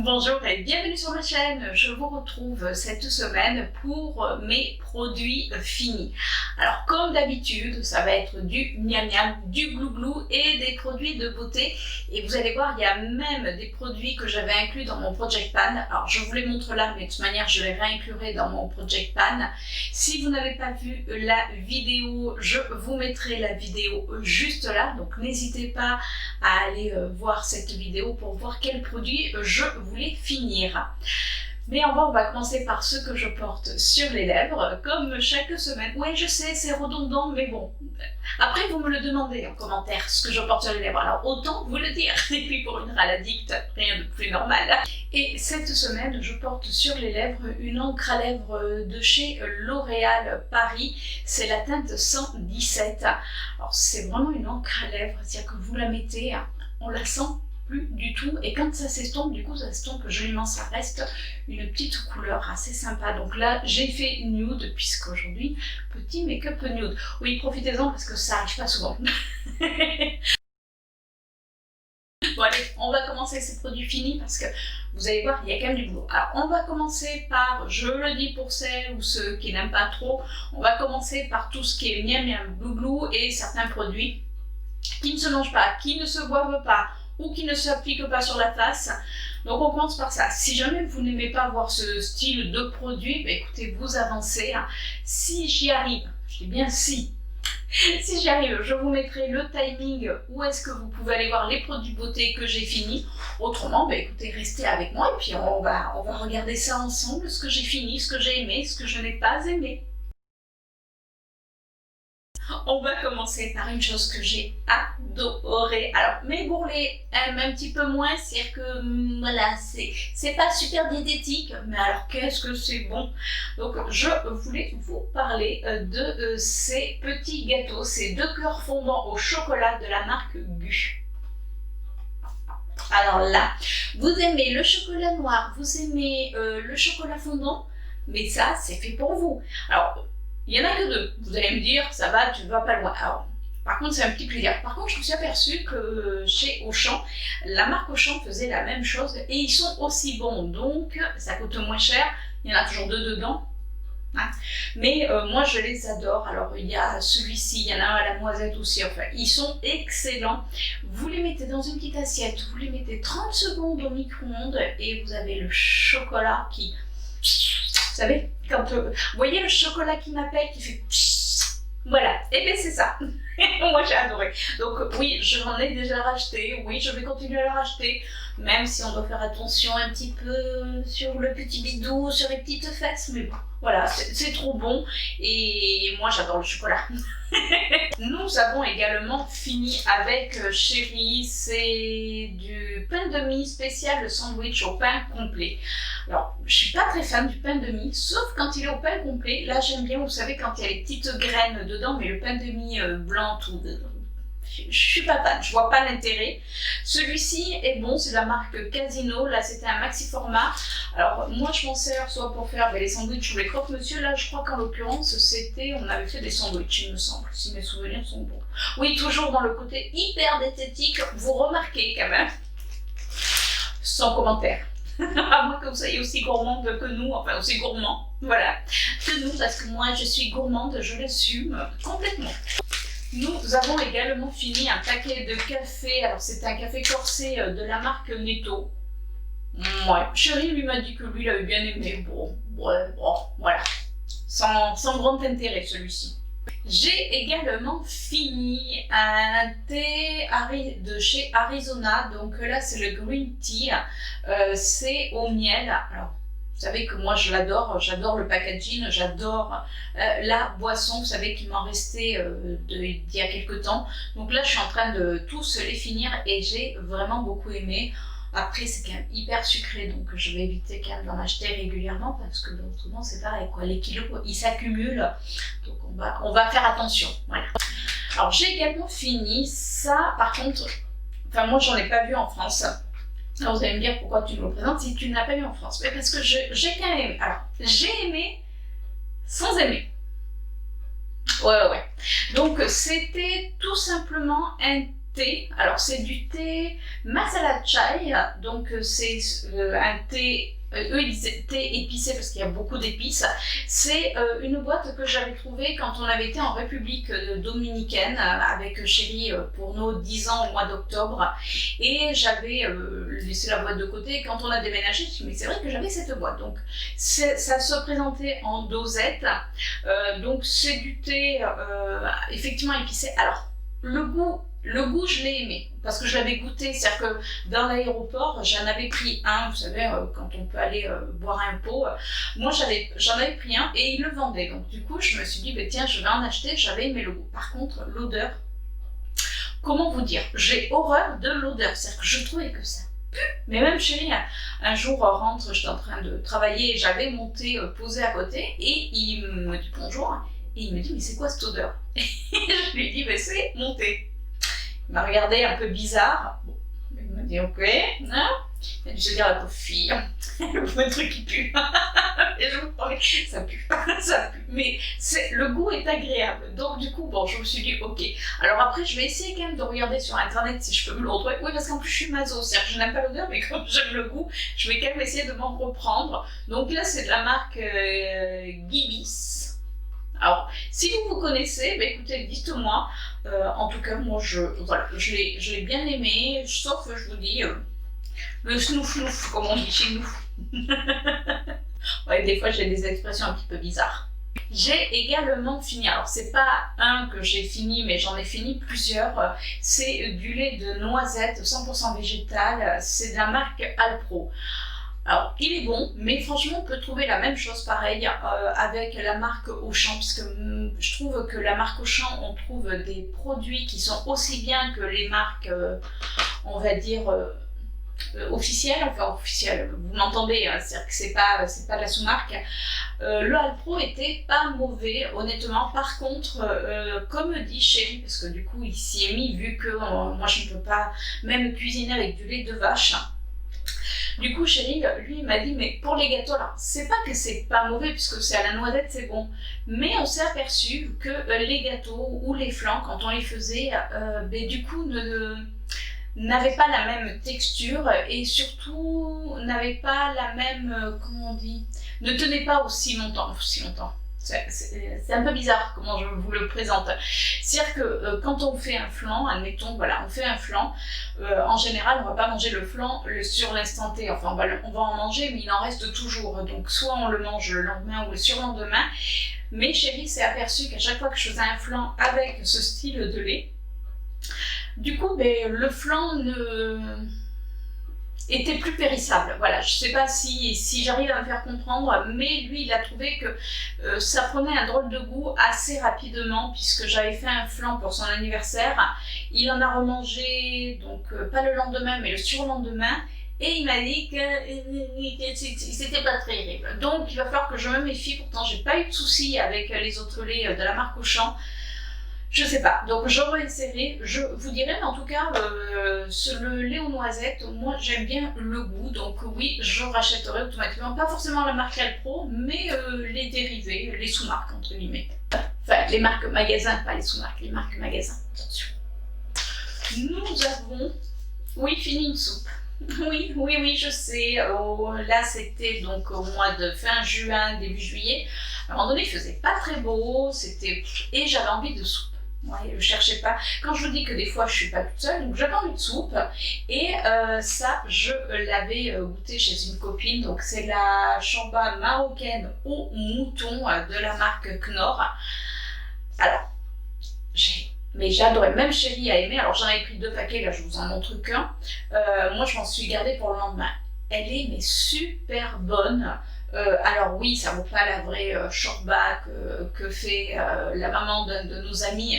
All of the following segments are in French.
Bonjour et bienvenue sur ma chaîne. Je vous retrouve cette semaine pour mes produits finis. Alors comme d'habitude, ça va être du miam miam, du glouglou et des produits de beauté. Et vous allez voir, il y a même des produits que j'avais inclus dans mon Project Pan. Alors je vous les montre là, mais de toute manière je les réinclurai dans mon Project Pan. Si vous n'avez pas vu la vidéo, je vous mettrai la vidéo juste là. Donc n'hésitez pas à aller voir cette vidéo pour voir quels produits je voulais finir. Mais on va commencer par ce que je porte sur les lèvres, comme chaque semaine. Oui, je sais, c'est redondant, mais bon. Après, vous me le demandez en commentaire, ce que je porte sur les lèvres. Alors, autant vous le dire. Et puis, pour une râle addict, rien de plus normal. Et cette semaine, je porte sur les lèvres une encre à lèvres de chez L'Oréal Paris. C'est la teinte 117. Alors, c'est vraiment une encre à lèvres. C'est-à-dire que vous la mettez, on la sent plus du tout, et quand ça s'estompe, du coup ça s'estompe joliment, ça reste une petite couleur assez sympa. Donc là j'ai fait nude, puisqu'aujourd'hui petit make-up nude. Oui, profitez-en parce que ça arrive pas souvent. Bon allez, on va commencer ces produits finis parce que vous allez voir, il y a quand même du boulot. Alors on va commencer par, je le dis pour celles ou ceux qui n'aiment pas trop, on va commencer par tout ce qui est miam miam glouglou et certains produits qui ne se mangent pas, qui ne se boivent pas, ou qui ne s'applique pas sur la face. Donc on commence par ça. Si jamais vous n'aimez pas voir ce style de produit, bah écoutez, vous avancez. Si j'y arrive, je dis bien si j'y arrive, je vous mettrai le timing où est-ce que vous pouvez aller voir les produits beauté que j'ai fini. Autrement, bah écoutez, restez avec moi et puis on va regarder ça ensemble, ce que j'ai fini, ce que j'ai aimé, ce que je n'ai pas aimé. On va commencer par une chose que j'ai adorée. Alors, mes bourrelets aiment un petit peu moins, c'est-à-dire que voilà, c'est pas super diététique, mais alors qu'est-ce que c'est bon. Donc, je voulais vous parler de ces petits gâteaux, ces 2 cœurs fondants au chocolat de la marque Gu. Alors là, vous aimez le chocolat noir, vous aimez le chocolat fondant, mais ça, c'est fait pour vous. Alors, il n'y en a que 2. Vous allez me dire, ça va, tu ne vas pas loin. Alors, par contre, c'est un petit plaisir. Par contre, je me suis aperçue que chez Auchan, la marque Auchan faisait la même chose et ils sont aussi bons. Donc, ça coûte moins cher. Il y en a toujours 2 dedans. Hein. Mais moi, je les adore. Alors, il y a celui-ci, il y en a un à la noisette aussi. Enfin, ils sont excellents. Vous les mettez dans une petite assiette, vous les mettez 30 secondes au micro-ondes et vous avez le chocolat qui... Vous savez, quand vous voyez le chocolat qui m'appelle, qui fait voilà, et bien c'est ça. Moi j'ai adoré. Donc oui, j'en ai déjà racheté, oui, je vais continuer à le racheter, même si on doit faire attention un petit peu sur le petit bidou, sur les petites fesses, mais bon, voilà, c'est trop bon, et moi j'adore le chocolat. Nous avons également fini avec Chéri, c'est du pain de mie spécial sandwich au pain complet. Alors, je suis pas très fan du pain de mie, sauf quand il est au pain complet. Là, j'aime bien, vous savez, quand il y a les petites graines dedans, mais le pain de mie blanc, tout. Je suis pas fan, je vois pas l'intérêt. Celui-ci est bon, c'est la marque Casino. Là, c'était un maxi format. Alors, moi, je m'en sers soit pour faire les sandwichs ou les croque-monsieur. Là, je crois qu'en l'occurrence, on avait fait des sandwichs, il me semble, si mes souvenirs sont bons. Oui, toujours dans le côté hyper diététique, vous remarquez quand même. Sans commentaire. À moins que vous soyez aussi gourmande que nous, enfin aussi gourmand, voilà, que nous, parce que moi je suis gourmande, je l'assume complètement. Nous avons également fini un paquet de café, alors c'est un café corsé de la marque Netto. Ouais, Chéri lui m'a dit que lui il avait bien aimé, bon, voilà, sans grand intérêt celui-ci. J'ai également fini un thé de chez Arizona, donc là c'est le green tea, c'est au miel. Alors vous savez que moi je l'adore, j'adore le packaging, j'adore la boisson, vous savez qu'il m'en restait d'il y a quelques temps. Donc là je suis en train de tous les finir et j'ai vraiment beaucoup aimé. Après, c'est quand même hyper sucré, donc je vais éviter quand même d'en acheter régulièrement parce que autrement c'est pareil, quoi. Les kilos ils s'accumulent, donc on va faire attention. Voilà. Alors j'ai également fini ça, par contre, enfin moi j'en ai pas vu en France. Alors vous allez me dire pourquoi tu me le présentes si tu ne l'as pas vu en France. Mais parce que j'ai quand même aimé. Alors j'ai aimé sans aimer. Ouais. Donc c'était tout simplement un thé. Alors c'est du thé masala chai, donc c'est un thé, eux ils disaient thé épicé parce qu'il y a beaucoup d'épices. C'est une boîte que j'avais trouvée quand on avait été en République dominicaine avec Chérie pour nos 10 ans au mois d'octobre. Et j'avais laissé la boîte de côté. Et quand on a déménagé, je me suis dit mais c'est vrai que j'avais cette boîte. Donc ça se présentait en dosette. Donc c'est du thé effectivement épicé. Alors le goût, je l'ai aimé, parce que je l'avais goûté, c'est-à-dire que dans l'aéroport, j'en avais pris un, vous savez, quand on peut aller boire un pot, moi j'en avais pris un et ils le vendaient, donc du coup je me suis dit, bah, tiens, je vais en acheter, j'avais aimé le goût. Par contre, l'odeur, comment vous dire, j'ai horreur de l'odeur, c'est-à-dire que je trouvais que ça pue, mais même Chérie, un jour rentre, j'étais en train de travailler, et j'avais mon thé posé à côté, et il me dit bonjour, et il me dit, mais c'est quoi cette odeur? Et je lui dis, mais c'est mon thé. Il m'a regardé un peu bizarre. Bon, il m'a dit ok, hein? Je vais dire la pauvre fille, le bon truc qui pue. Et je me promets, ça pue, ça pue. Mais le goût est agréable. Donc du coup, bon, je me suis dit ok. Alors après, je vais essayer quand même de regarder sur internet si je peux me le retrouver. Oui, parce qu'en plus je suis maso, c'est-à-dire que je n'aime pas l'odeur, mais comme j'aime le goût, je vais quand même essayer de m'en reprendre. Donc là, c'est de la marque Gibis. Alors, si vous connaissez, bah écoutez, dites-moi. En tout cas, moi, je l'ai bien aimé, sauf, je vous dis, le snouf-nouf, comme on dit chez nous. Ouais, des fois, j'ai des expressions un petit peu bizarres. J'ai également fini, alors c'est pas un que j'ai fini, mais j'en ai fini plusieurs. C'est du lait de noisette 100% végétal, c'est de la marque Alpro. Alors, il est bon, mais franchement, on peut trouver la même chose pareil avec la marque Auchan, puisque je trouve que la marque Auchan, on trouve des produits qui sont aussi bien que les marques, on va dire, officielles, enfin officielles, vous m'entendez, hein, c'est-à-dire que c'est pas de la sous-marque. Le Alpro était pas mauvais, honnêtement. Par contre, comme dit Chérie, parce que du coup, il s'y est mis, vu que moi, je ne peux pas même cuisiner avec du lait de vache. Du coup, Chérie, lui, il m'a dit, mais pour les gâteaux, là, c'est pas que c'est pas mauvais, puisque c'est à la noisette, c'est bon. Mais on s'est aperçu que les gâteaux ou les flancs, quand on les faisait, du coup, n'avaient pas la même texture et surtout n'avaient pas la même, comment on dit, ne tenaient pas aussi longtemps. C'est un peu bizarre comment je vous le présente. C'est-à-dire que quand on fait un flan, admettons, voilà, on fait un flan, en général, on va pas manger le flan sur l'instant T. Enfin, on va en manger, mais il en reste toujours. Donc, soit on le mange le lendemain ou le surlendemain. Mais Chérie s'est aperçue qu'à chaque fois que je faisais un flan avec ce style de lait, du coup, le flan était plus périssable. Voilà, je sais pas si j'arrive à me faire comprendre, mais lui, il a trouvé que ça prenait un drôle de goût assez rapidement, puisque j'avais fait un flan pour son anniversaire. Il en a remangé, donc pas le lendemain, mais le surlendemain, et il m'a dit que c'était pas très terrible. Donc, il va falloir que je me méfie. Pourtant, j'ai pas eu de soucis avec les autres laits de la marque Auchan. Je sais pas, donc j'aurais essayé, je vous dirai, mais en tout cas, le lait aux noisettes, moi j'aime bien le goût, donc oui, je rachèterai automatiquement, pas forcément la marque Alpro, mais les dérivés, les sous-marques entre guillemets. Enfin, les marques magasins, pas les sous-marques, les marques magasins, attention. Nous avons, oui, fini une soupe. Oui, je sais, là c'était donc au mois de fin juin, début juillet, à un moment donné il faisait pas très beau, et j'avais envie de soupe. Ouais, je cherchais pas. Quand je vous dis que des fois je suis pas toute seule, donc j'avais envie de soupe. Et ça, je l'avais goûté chez une copine. Donc c'est la chorba marocaine au mouton de la marque Knorr. Alors, j'ai adoré. Même Chérie a aimé. Alors j'en avais pris 2 paquets, là je vous en montre qu'un. Moi je m'en suis gardée pour le lendemain. Elle est mais super bonne. Alors oui, ça vaut pas la vraie chorba que fait la maman de nos amis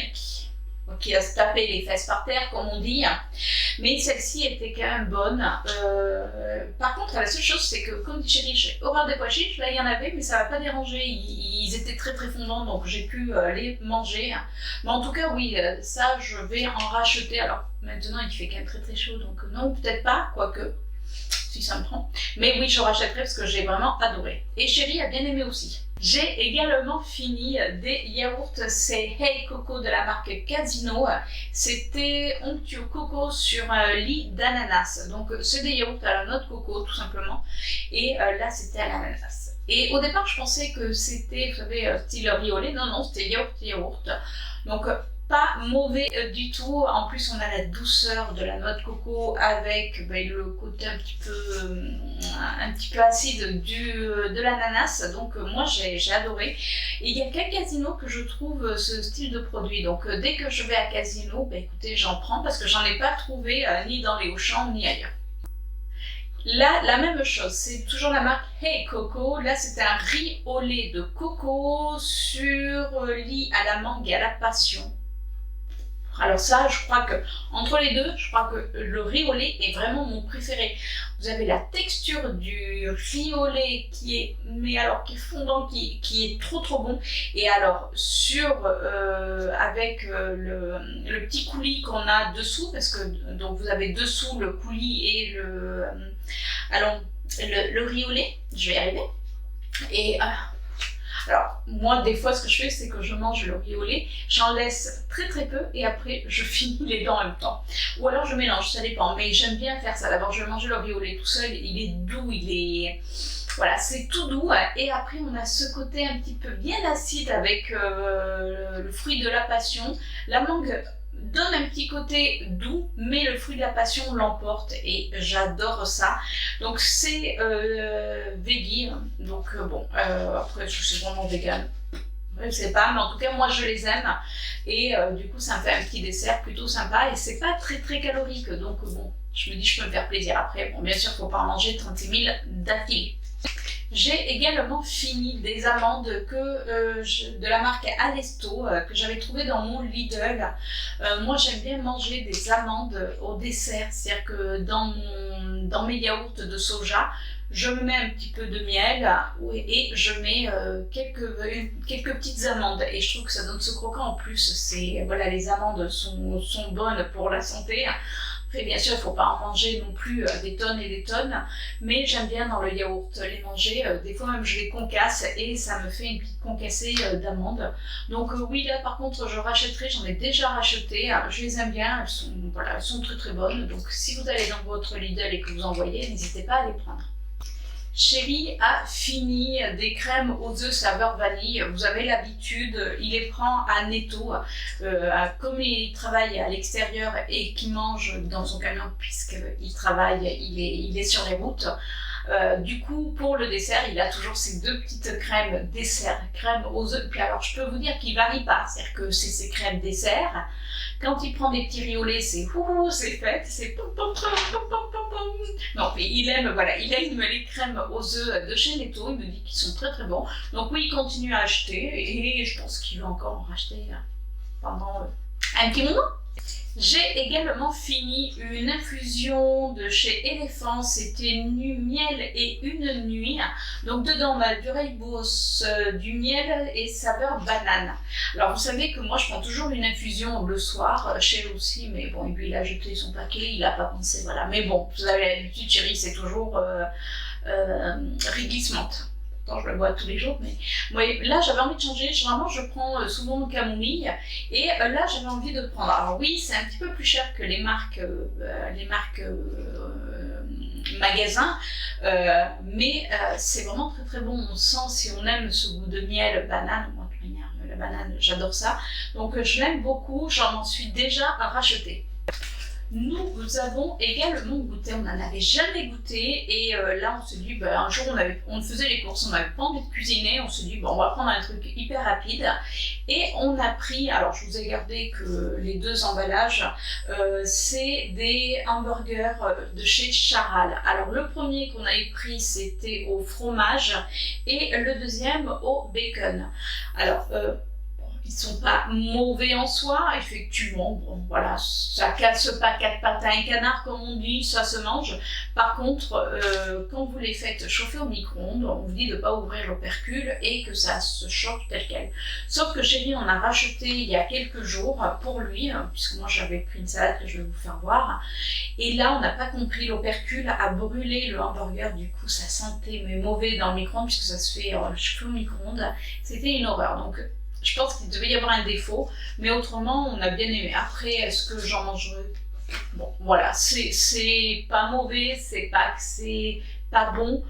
qui a se tapé les fesses par terre, comme on dit. Mais celle-ci était quand même bonne. Par contre, la seule chose, c'est que, comme dit Chérie, j'ai horreur des pois chiches. Là, il y en avait, mais ça m'a pas dérangé. Ils étaient très très fondants, donc j'ai pu les manger. Mais en tout cas, oui, ça, je vais en racheter. Alors, maintenant, il fait quand même très très chaud, donc non, peut-être pas, quoique. Si ça me prend. Mais oui, je rachèterai parce que j'ai vraiment adoré. Et Chérie a bien aimé aussi. J'ai également fini des yaourts, c'est Hey Coco de la marque Casino. C'était onctueux coco sur un lit d'ananas. Donc c'est des yaourts à la noix de coco tout simplement. Et là c'était à l'ananas. Et au départ je pensais que c'était, vous savez, style riz au lait. Non, non, c'était yaourt. Donc pas mauvais du tout. En plus on a la douceur de la noix de coco avec le côté un petit peu acide de l'ananas. Donc moi j'ai adoré. Et il y a qu'à Casino que je trouve ce style de produit. Donc dès que je vais à Casino, écoutez, j'en prends parce que j'en ai pas trouvé ni dans les Auchan ni ailleurs. Là, la même chose, c'est toujours la marque Hey Coco. Là, c'est un riz au lait de coco sur lit à la mangue et à la passion. Alors ça, je crois que entre les deux, je crois que le riz au lait est vraiment mon préféré. Vous avez la texture du riz au lait qui est fondant, qui est trop bon. Et alors avec le petit coulis qu'on a dessous, parce que donc vous avez dessous le coulis et le riz au lait. Je vais y arriver. Et alors, moi, des fois, ce que je fais, c'est que je mange le riz au lait, j'en laisse très peu et après, je finis les dents en même temps. Ou alors, je mélange, ça dépend. Mais j'aime bien faire ça. D'abord, je vais manger le riz au lait tout seul. Il est doux, voilà, c'est tout doux. Et après, on a ce côté un petit peu bien acide avec le fruit de la passion. La mangue donne un petit côté doux, mais le fruit de la passion l'emporte et j'adore ça. Donc c'est veggie, donc après je suis vraiment vegan, je sais pas, mais en tout cas moi je les aime et du coup ça me fait un petit dessert plutôt sympa et c'est pas très calorique, donc bon, je me dis je peux me faire plaisir après. Bon, bien sûr faut pas en manger 36 000 d'affilée. J'ai également fini des amandes de la marque Alesto que j'avais trouvé dans mon Lidl. Moi j'aime bien manger des amandes au dessert, c'est-à-dire que dans mes yaourts de soja, je me mets un petit peu de miel et je mets quelques petites amandes et je trouve que ça donne ce croquant en plus. Voilà, les amandes sont bonnes pour la santé. Après, bien sûr, il ne faut pas en manger non plus des tonnes et des tonnes, mais j'aime bien dans le yaourt les manger. Des fois même, je les concasse et ça me fait une petite concassée d'amandes. Donc oui, là par contre, je rachèterai, j'en ai déjà racheté. Je les aime bien, elles sont très bonnes. Donc si vous allez dans votre Lidl et que vous en voyez, n'hésitez pas à les prendre. Chérie a fini des crèmes aux œufs saveur vanille. Vous avez l'habitude, il les prend à Netto. Comme il travaille à l'extérieur et qu'il mange dans son camion puisqu'il travaille, il est sur les routes. Du coup, pour le dessert, il a toujours ces deux petites crèmes dessert, crème aux œufs. Puis alors, je peux vous dire qu'il varie pas, c'est-à-dire que c'est ces crèmes dessert. Quand il prend des petits riz au lait, c'est fait, c'est pom pom pom pom pom pom pom. Non, mais il aime les crèmes aux œufs de chez Netto. Il me dit qu'ils sont très bons. Donc oui, il continue à acheter et je pense qu'il va encore en racheter pendant un petit moment. J'ai également fini une infusion de chez Elephant, c'était miel et une nuit. Donc dedans on a du rooibos, du miel et saveur banane. Alors vous savez que moi je prends toujours une infusion le soir, chez lui aussi, mais bon lui il a jeté son paquet, il n'a pas pensé, voilà. Mais bon, vous avez l'habitude chérie, c'est toujours réglissement. Je le bois tous les jours, mais là j'avais envie de changer. Généralement je prends souvent le camomille et là j'avais envie de prendre. Alors oui, c'est un petit peu plus cher que les marques magasins, mais c'est vraiment très bon. On sent, si on aime ce goût de miel, banane, moi de toute manière la banane j'adore ça, donc je l'aime beaucoup, j'en suis déjà racheté. Nous avons également goûté, on n'en avait jamais goûté et là on s'est dit, un jour on faisait les courses, on n'avait pas envie de cuisiner, on s'est dit on va prendre un truc hyper rapide et on a pris, alors je vous ai gardé que les deux emballages, c'est des hamburgers de chez Charal. Alors le premier qu'on avait pris c'était au fromage et le deuxième au bacon. Alors Ils sont pas mauvais en soi, effectivement. Bon, voilà, ça casse pas quatre pattes à un canard, comme on dit, ça se mange. Par contre, quand vous les faites chauffer au micro-ondes, on vous dit de pas ouvrir l'opercule et que ça se chauffe tel quel. Sauf que chérie, on a racheté il y a quelques jours pour lui, puisque moi j'avais pris une salade que je vais vous faire voir. Et là, on n'a pas compris, l'opercule a brûlé le hamburger, du coup ça sentait mais mauvais dans le micro-ondes, puisque ça se fait chauffer au micro-ondes. C'était une horreur. Donc, je pense qu'il devait y avoir un défaut, mais autrement, on a bien aimé. Après, est-ce que j'en mangerai? Bon, voilà, c'est pas mauvais, c'est pas que c'est pas bon.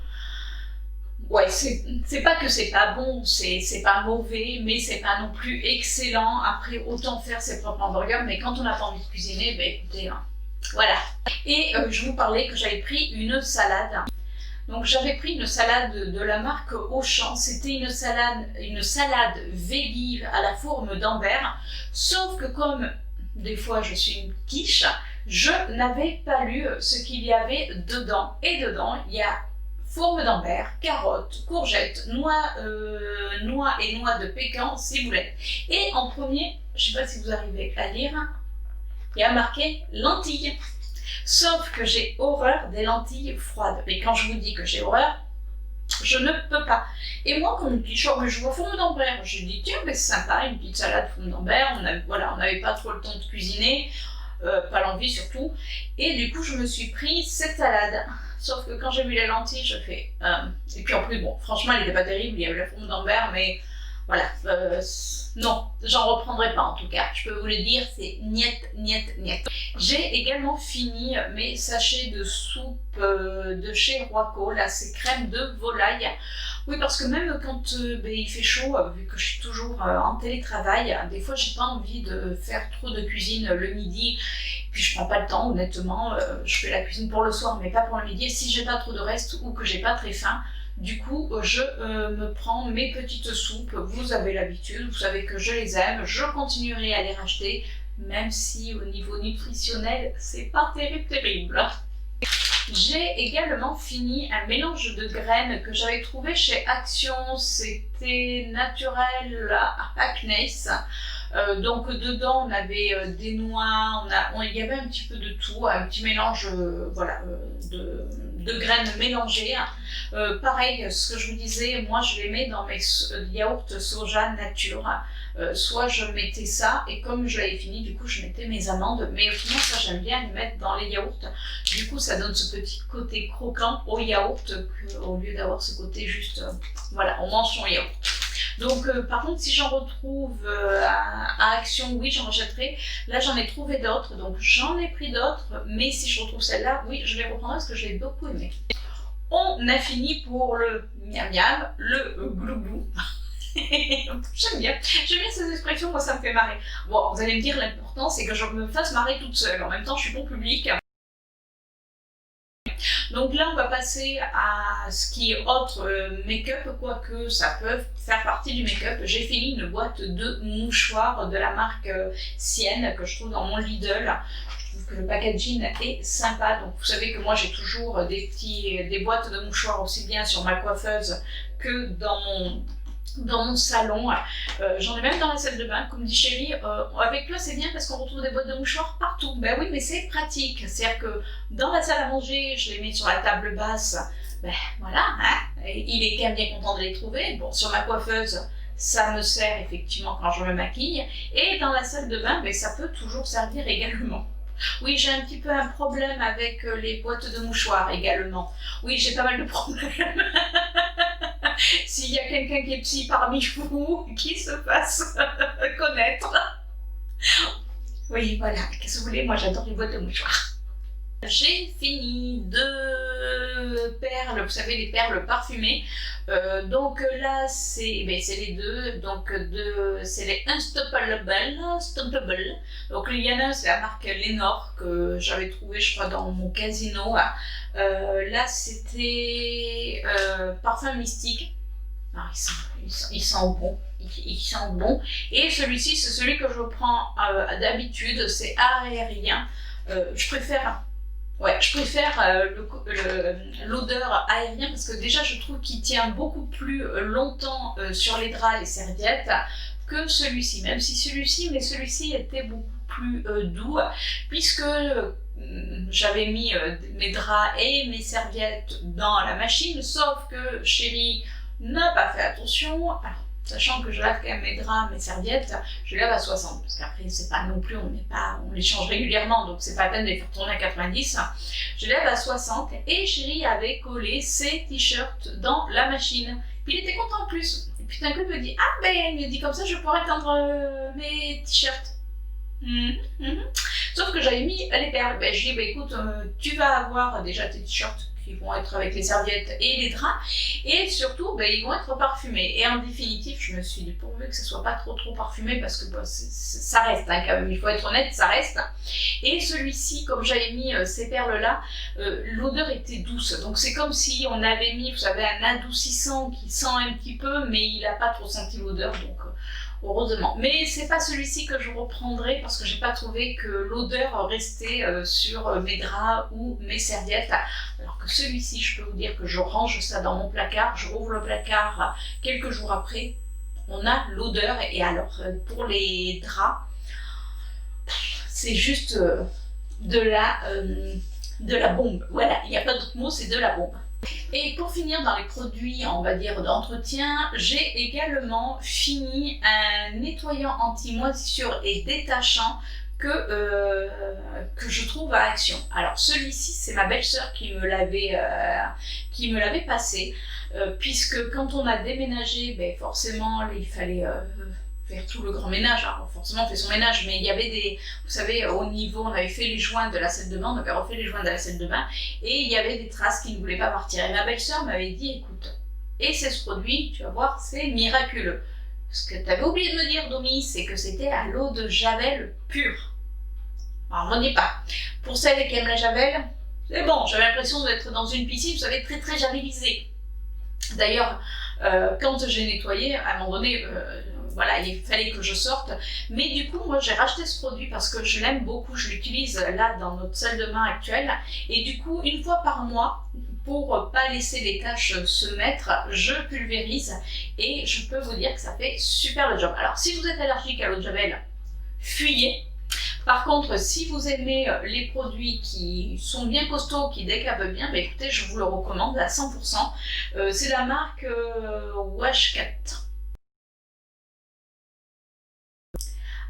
Ouais, c'est pas que c'est pas bon, c'est pas mauvais, mais c'est pas non plus excellent. Après, autant faire ses propres hamburgers, mais quand on n'a pas envie de cuisiner, ben écoutez, hein, voilà. Et je vous parlais que j'avais pris une salade. Donc j'avais pris une salade de la marque Auchan, c'était une salade veggie à la fourme d'Ambert, sauf que comme des fois je suis une quiche, je n'avais pas lu ce qu'il y avait dedans. Et dedans, il y a fourme d'Ambert, carottes, courgettes, noix et noix de pécan, ciboulette. Et en premier, je ne sais pas si vous arrivez à lire, il y a marqué lentilles. Sauf que j'ai horreur des lentilles froides. Mais quand je vous dis que j'ai horreur, je ne peux pas. Et moi, comme une petite chose, je vois fourme d'Ambert. Je dis, tiens, mais c'est sympa, une petite salade fourme d'Ambert. On n'avait pas trop le temps de cuisiner, pas l'envie surtout. Et du coup, je me suis pris cette salade. Sauf que quand j'ai vu les lentilles, je fais... Et puis en plus, bon, franchement, elle n'était pas terrible, il y avait la fourme d'Ambert, mais voilà. Non, j'en reprendrai pas en tout cas. Je peux vous le dire, c'est niet, niet, niet. J'ai également fini mes sachets de soupe de chez Royco, là c'est crème de volaille. Oui, parce que même quand il fait chaud, vu que je suis toujours en télétravail, des fois j'ai pas envie de faire trop de cuisine le midi, puis je prends pas le temps honnêtement, je fais la cuisine pour le soir mais pas pour le midi, et si j'ai pas trop de reste ou que j'ai pas très faim, du coup, je me prends mes petites soupes, vous avez l'habitude, vous savez que je les aime, je continuerai à les racheter, même si au niveau nutritionnel, c'est pas terrible. J'ai également fini un mélange de graines que j'avais trouvé chez Action, c'était naturel à Hackness. Donc dedans on avait des noix, il y avait un petit peu de tout, un petit mélange de graines mélangées. Pareil, ce que je vous disais, moi je les mets dans mes yaourts soja nature. Soit je mettais ça, et comme je l'avais fini, du coup je mettais mes amandes, mais autrement ça j'aime bien les mettre dans les yaourts. Du coup ça donne ce petit côté croquant au yaourt, au lieu d'avoir ce côté juste, voilà, on mange son yaourt. Donc par contre si j'en retrouve à Action, oui j'en rachèterai. Là j'en ai trouvé d'autres, donc j'en ai pris d'autres, mais si je retrouve celle-là, oui je les reprendrai parce que je l'ai beaucoup aimé. On a fini pour le miam miam, le glou-glou. J'aime bien ces expressions, moi ça me fait marrer. Bon, vous allez me dire, l'important c'est que je me fasse marrer toute seule, en même temps je suis bon public. Donc là on va passer à ce qui est autre make-up, quoique ça peut faire partie du make-up. J'ai fini une boîte de mouchoirs de la marque Sienne que je trouve dans mon Lidl. Je trouve que le packaging est sympa, donc vous savez que moi j'ai toujours des boîtes de mouchoirs aussi bien sur ma coiffeuse que dans mon salon. J'en ai même dans la salle de bain, comme dit Chérie, avec toi c'est bien parce qu'on retrouve des boîtes de mouchoirs partout. Ben oui, mais c'est pratique, c'est-à-dire que dans la salle à manger, je les mets sur la table basse, ben voilà, hein, il est quand même bien content de les trouver. Bon, sur ma coiffeuse, ça me sert effectivement quand je me maquille, et dans la salle de bain, ben, ça peut toujours servir également. Oui, j'ai un petit peu un problème avec les boîtes de mouchoirs également. Oui, j'ai pas mal de problèmes. S'il y a quelqu'un qui est psy parmi vous, qui se fasse connaître. Oui, voilà, qu'est-ce que vous voulez, moi j'adore les boîtes de mouchoirs. J'ai fini deux perles, vous savez, les perles parfumées. Donc là, c'est les deux. Donc c'est les Unstoppable. Donc il y en a, c'est la marque Lénore que j'avais trouvé, je crois, dans mon casino. Là, c'était parfum mystique. Alors, il sent bon. Il sent bon. Et celui-ci, c'est celui que je prends d'habitude. C'est aérien. Je préfère Ouais, je préfère l'odeur aérien parce que déjà je trouve qu'il tient beaucoup plus longtemps sur les draps, les serviettes, que celui-ci. Même si celui-ci était beaucoup plus doux, puisque j'avais mis mes draps et mes serviettes dans la machine, sauf que Chérie n'a pas fait attention. Alors, sachant que je lave quand même mes draps, mes serviettes, je les lave à 60, parce qu'après c'est pas non plus, on les change régulièrement, donc c'est pas la peine de les faire tourner à 90. Je les lave à 60 et Chérie avait collé ses t-shirts dans la machine. Puis il était content en plus. Et puis d'un coup il me dit, ah ben il me dit comme ça je pourrais tendre mes t-shirts. Sauf que j'avais mis les perles. Ben, je dis, ben, écoute, tu vas avoir déjà tes t-shirts qui vont être avec les serviettes et les draps, et surtout, ben, ils vont être parfumés. Et en définitive, je me suis dit, pourvu que ce soit pas trop parfumé, parce que ben, ça reste, hein, quand même, il faut être honnête, ça reste. Et celui-ci, comme j'avais mis ces perles-là, l'odeur était douce. Donc c'est comme si on avait mis, vous savez, un adoucissant qui sent un petit peu, mais il n'a pas trop senti l'odeur, donc heureusement. Mais c'est pas celui-ci que je reprendrai parce que j'ai pas trouvé que l'odeur restait sur mes draps ou mes serviettes. Alors que celui-ci, je peux vous dire que je range ça dans mon placard, je rouvre le placard quelques jours après, on a l'odeur. Et alors pour les draps, c'est juste de la bombe. Voilà, il n'y a pas d'autre mot, c'est de la bombe. Et pour finir dans les produits, on va dire, d'entretien, j'ai également fini un nettoyant anti-moisissure et détachant que je trouve à Action. Alors celui-ci, c'est ma belle-sœur qui me l'avait passé, puisque quand on a déménagé, ben forcément il fallait faire tout le grand ménage. Alors forcément on fait son ménage, mais il y avait des, vous savez, au niveau, on avait fait les joints de la salle de bain, on avait refait les joints de la salle de bain, et il y avait des traces qui ne voulaient pas partir. Et ma belle-sœur m'avait dit, écoute, et c'est ce produit, tu vas voir, c'est miraculeux. Ce que tu avais oublié de me dire, Domi, c'est que c'était à l'eau de Javel pure. Alors m'en dis pas. Pour celles qui aiment la Javel, c'est bon, j'avais l'impression d'être dans une piscine, vous savez, très javelisée. D'ailleurs, quand j'ai nettoyé, à un moment donné, voilà, il fallait que je sorte. Mais du coup, moi, j'ai racheté ce produit parce que je l'aime beaucoup. Je l'utilise là dans notre salle de bain actuelle. Et du coup, une fois par mois, pour pas laisser les taches se mettre, je pulvérise. Et je peux vous dire que ça fait super le job. Alors, si vous êtes allergique à l'eau de Javel, fuyez. Par contre, si vous aimez les produits qui sont bien costauds, qui décapent bien, bah écoutez, je vous le recommande à 100%. C'est la marque Washcat.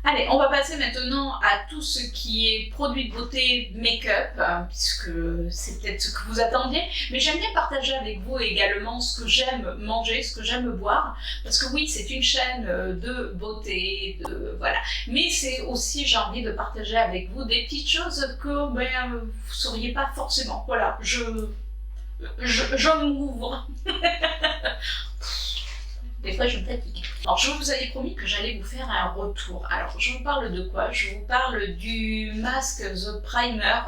Allez, on va passer maintenant à tout ce qui est produits de beauté, make-up, puisque c'est peut-être ce que vous attendiez. Mais j'aime bien partager avec vous également ce que j'aime manger, ce que j'aime boire. Parce que oui, c'est une chaîne de beauté, voilà. Mais c'est aussi, j'ai envie de partager avec vous des petites choses que vous ne sauriez pas forcément. Voilà, je m'ouvre. Des fois, je me fatigue. Alors, je vous avais promis que j'allais vous faire un retour. Alors, je vous parle de quoi? Je vous parle du masque The Primer.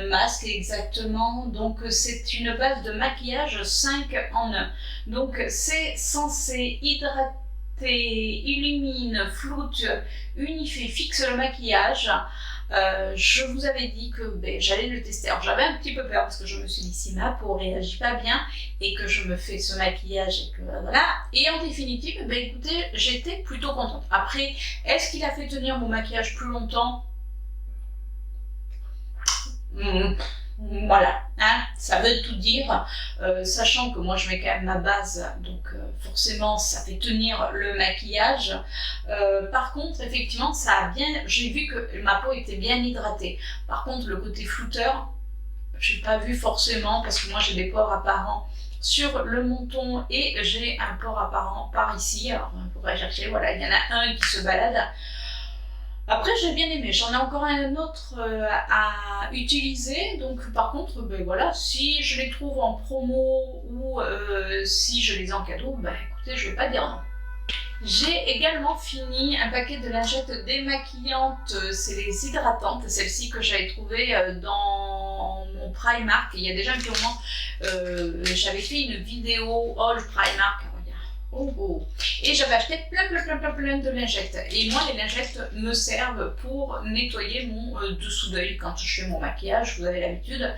Masque, exactement. Donc, c'est une base de maquillage 5 en 1. Donc, c'est censé hydrater, illumine, floute, unifie, fixe le maquillage. Je vous avais dit que j'allais le tester. Alors j'avais un petit peu peur parce que je me suis dit si ma peau réagit pas bien et que je me fais ce maquillage et que voilà. Et en définitive, écoutez, j'étais plutôt contente. Après, est-ce qu'il a fait tenir mon maquillage plus longtemps? Voilà, hein, ça veut tout dire, sachant que moi je mets quand même ma base, donc forcément ça fait tenir le maquillage. Par contre, effectivement, ça a bien, j'ai vu que ma peau était bien hydratée. Par contre, le côté flouteur, j'ai pas vu forcément, parce que moi j'ai des pores apparents sur le menton et j'ai un pore apparent par ici. Alors on pourrait chercher, voilà, il y en a un qui se balade. Après, j'ai bien aimé. J'en ai encore un autre à utiliser. Donc, par contre, voilà, si je les trouve en promo ou si je les ai en cadeau, écoutez, je vais pas dire non. J'ai également fini un paquet de lingettes démaquillantes. C'est les hydratantes. Celles-ci que j'avais trouvées dans mon Primark. Il y a déjà un petit moment, j'avais fait une vidéo haul Primark. Oh, oh. Et j'avais acheté plein de lingettes. Et moi, les lingettes me servent pour nettoyer mon dessous d'œil quand je fais mon maquillage, vous avez l'habitude.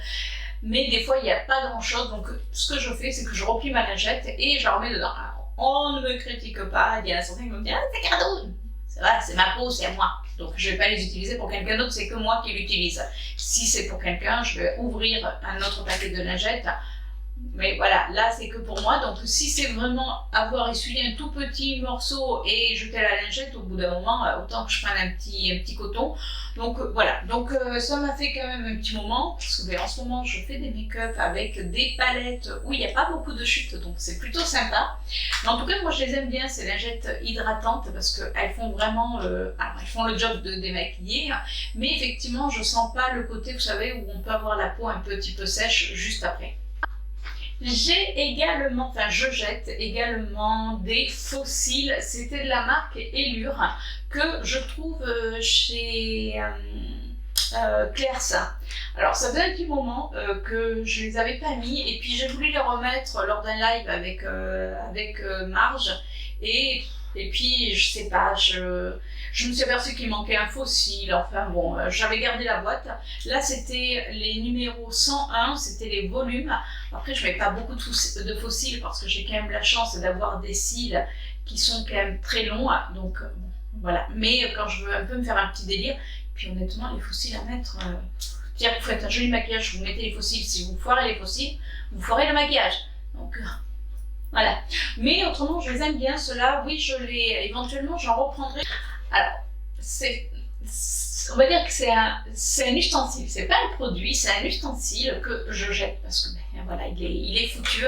Mais des fois, il n'y a pas grand-chose. Donc, ce que je fais, c'est que je replie ma lingette et je la remets dedans. Alors, on ne me critique pas. Il y en a certains qui vont me dire « Ah, c'est cadeau !» C'est vrai, c'est ma peau, c'est à moi. Donc, je ne vais pas les utiliser pour quelqu'un d'autre, c'est que moi qui l'utilise. Si c'est pour quelqu'un, je vais ouvrir un autre paquet de lingettes. Mais voilà, là c'est que pour moi, donc si c'est vraiment avoir essuyé un tout petit morceau et jeter la lingette, au bout d'un moment, autant que je prenne un petit coton. Donc voilà, donc ça m'a fait quand même un petit moment, parce que en ce moment je fais des make-up avec des palettes où il n'y a pas beaucoup de chutes, donc c'est plutôt sympa. Mais en tout cas, moi je les aime bien, ces lingettes hydratantes, parce qu'elles font vraiment, alors elles font le job de démaquiller, mais effectivement je sens pas le côté, vous savez, où on peut avoir la peau un petit peu sèche juste après. J'ai également, enfin je jette également des fossiles, c'était de la marque Elure que je trouve chez Claire's. Alors ça faisait un petit moment que je les avais pas mis et puis j'ai voulu les remettre lors d'un live avec Marge et puis je sais pas, je me suis aperçue qu'il manquait un fossile, enfin bon, j'avais gardé la boîte. Là c'était les numéros 101, c'était les volumes. Après je mets pas beaucoup de fossiles parce que j'ai quand même la chance d'avoir des cils qui sont quand même très longs, donc bon, voilà. Mais quand je veux un peu me faire un petit délire, puis honnêtement les fossiles à mettre, c'est-à-dire que vous faites un joli maquillage, vous mettez les fossiles, si vous foirez les fossiles, vous foirez le maquillage. Donc voilà. Mais autrement, je les aime bien, ceux-là. Oui, éventuellement, j'en reprendrai. Alors, on va dire que c'est un ustensile. C'est pas un produit, c'est un ustensile que je jette parce que, ben, voilà, il est foutu.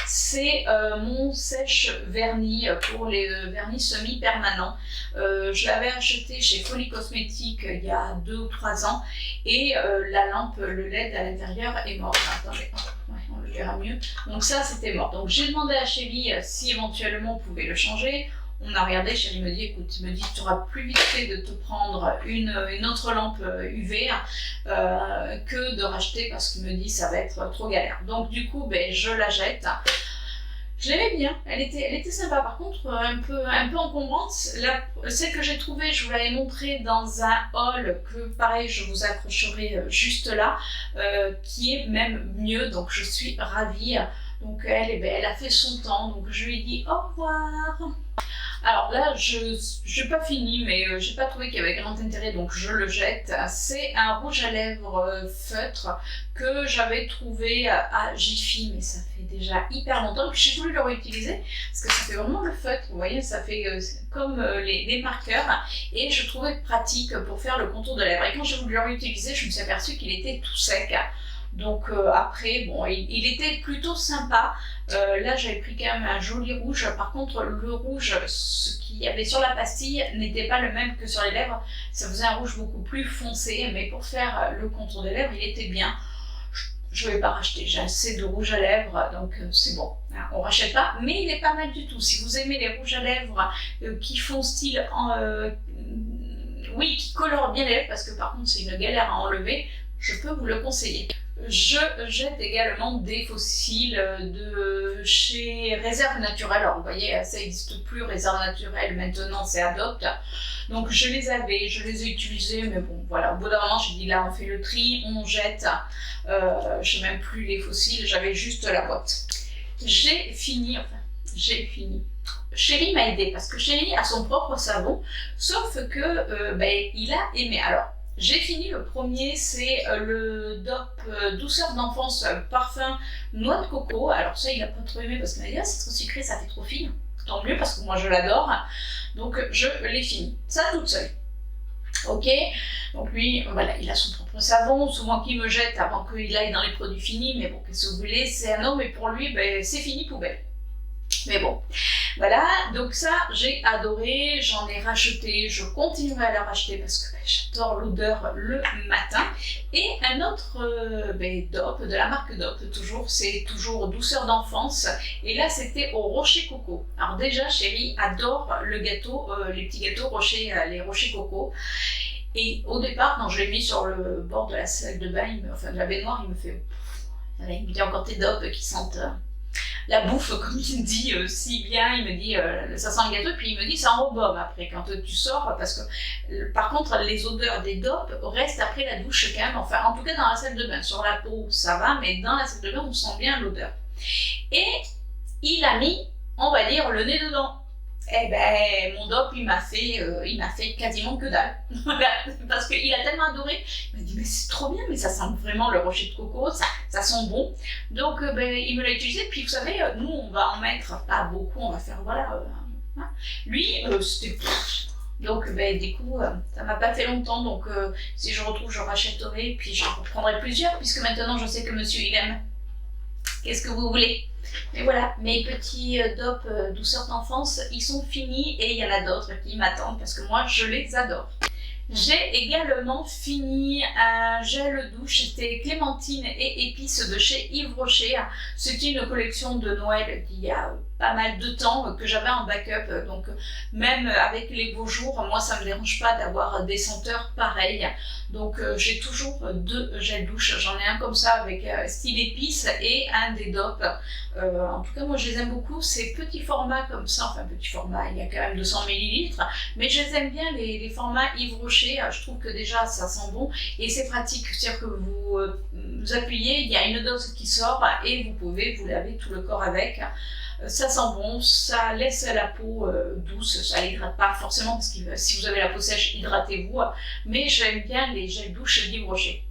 C'est mon sèche-vernis pour les vernis semi-permanents. Je l'avais acheté chez Folie Cosmétique il y a 2 ou 3 ans et la lampe, le LED à l'intérieur est morte. Attendez. Ouais, on le verra mieux. Donc ça, c'était mort. Donc j'ai demandé à Chérie si éventuellement on pouvait le changer. On a regardé, Chérie me dit, écoute, tu auras plus vite fait de te prendre une autre lampe UV que de racheter parce qu'il me dit ça va être trop galère. Donc du coup, ben, je la jette. Je l'aimais bien, elle était sympa. Par contre, un peu encombrante. Celle que j'ai trouvée, je vous l'avais montrée dans un haul que, pareil, je vous accrocherai juste là, qui est même mieux. Donc, je suis ravie. Donc, elle a fait son temps. Donc, je lui ai dit au revoir. Alors là, je n'ai pas fini, mais j'ai pas trouvé qu'il y avait grand intérêt, donc je le jette. C'est un rouge à lèvres feutre que j'avais trouvé à Jiffy, mais ça fait déjà hyper longtemps que j'ai voulu le réutiliser, parce que ça fait vraiment le feutre, vous voyez, ça fait comme les marqueurs, et je trouvais pratique pour faire le contour de lèvres. Et quand j'ai voulu le réutiliser, je me suis aperçue qu'il était tout sec. Donc après, bon, il était plutôt sympa. Là, j'avais pris quand même un joli rouge. Par contre, le rouge, ce qu'il y avait sur la pastille, n'était pas le même que sur les lèvres. Ça faisait un rouge beaucoup plus foncé, mais pour faire le contour des lèvres, il était bien. Je ne vais pas racheter, j'ai assez de rouge à lèvres, donc c'est bon. On ne rachète pas, mais il est pas mal du tout. Si vous aimez les rouges à lèvres qui font style... oui, qui colorent bien les lèvres, parce que par contre, c'est une galère à enlever, je peux vous le conseiller. Je jette également des fossiles de chez Réserve Naturelle. Alors vous voyez, ça n'existe plus, Réserve Naturelle, maintenant c'est Adopt. Donc je les ai utilisés, mais bon voilà, au bout d'un moment j'ai dit là on fait le tri, on jette. Je n'ai même plus les fossiles, j'avais juste la boîte. J'ai fini. Chérie m'a aidé parce que Chérie a son propre savon, sauf que il a aimé. Alors, j'ai fini le premier, c'est le DOP douceur d'enfance parfum noix de coco. Alors ça, il n'a pas trop aimé parce qu'il m'a dit ah, c'est trop sucré, ça fait trop fine. Tant mieux parce que moi je l'adore. Donc je l'ai fini. Ça toute seule. Ok, donc lui, voilà, il a son propre savon, souvent qu'il me jette avant qu'il aille dans les produits finis, mais bon, qu'est-ce que vous voulez, c'est un homme et pour lui, c'est fini poubelle. Mais bon, voilà, donc ça j'ai adoré, j'en ai racheté, je continuerai à la racheter parce que j'adore l'odeur le matin. Et un autre DOP, de la marque DOP, c'est toujours douceur d'enfance, et là c'était au rocher coco. Alors déjà Chérie adore le gâteau, les petits gâteaux les rochers coco. Et au départ, quand je l'ai mis sur le bord de la salle de bain, de la baignoire, il me dit encore tes DOP qui sentent... la bouffe, comme il dit si bien, il me dit ça sent le gâteau, puis il me dit ça embaume après quand tu sors, parce que par contre les odeurs des dopes restent après la douche quand même, enfin en tout cas dans la salle de bain, sur la peau ça va, mais dans la salle de bain on sent bien l'odeur. Et il a mis, on va dire, le nez dedans. Eh ben, mon dope, il m'a fait quasiment que dalle. Voilà, parce qu'il a tellement adoré. Il m'a dit, mais c'est trop bien, mais ça sent vraiment le rocher de coco, ça sent bon. Donc, ben, il me l'a utilisé. Puis, vous savez, nous, on va en mettre pas beaucoup, on va faire, voilà. Hein. Lui, c'était... Donc, ben, du coup, ça m'a pas fait longtemps. Donc, si je retrouve, je rachèterai. Puis, j'en reprendrai plusieurs, puisque maintenant, je sais que monsieur, il aime. Qu'est-ce que vous voulez? Mais voilà, mes petits dopes douceur d'enfance, ils sont finis et il y en a d'autres qui m'attendent parce que moi, je les adore. J'ai également fini un gel douche, c'était clémentine et épices de chez Yves Rocher. C'était une collection de Noël d'il y a pas mal de temps que j'avais en backup, donc même avec les beaux jours, moi ça me dérange pas d'avoir des senteurs pareilles. Donc j'ai toujours 2 gels douche, j'en ai un comme ça avec style épices et un des dopes. En tout cas moi je les aime beaucoup, ces petits formats comme ça, enfin petit format, il y a quand même 200 ml, mais je les aime bien les formats Yves Rocher, je trouve que déjà ça sent bon et c'est pratique, c'est-à-dire que vous appuyez, il y a une dose qui sort et vous pouvez vous laver tout le corps avec. Ça sent bon, ça laisse la peau douce, ça l'hydrate pas forcément parce que si vous avez la peau sèche, hydratez-vous, mais j'aime bien les gels douche d'Yves Rocher.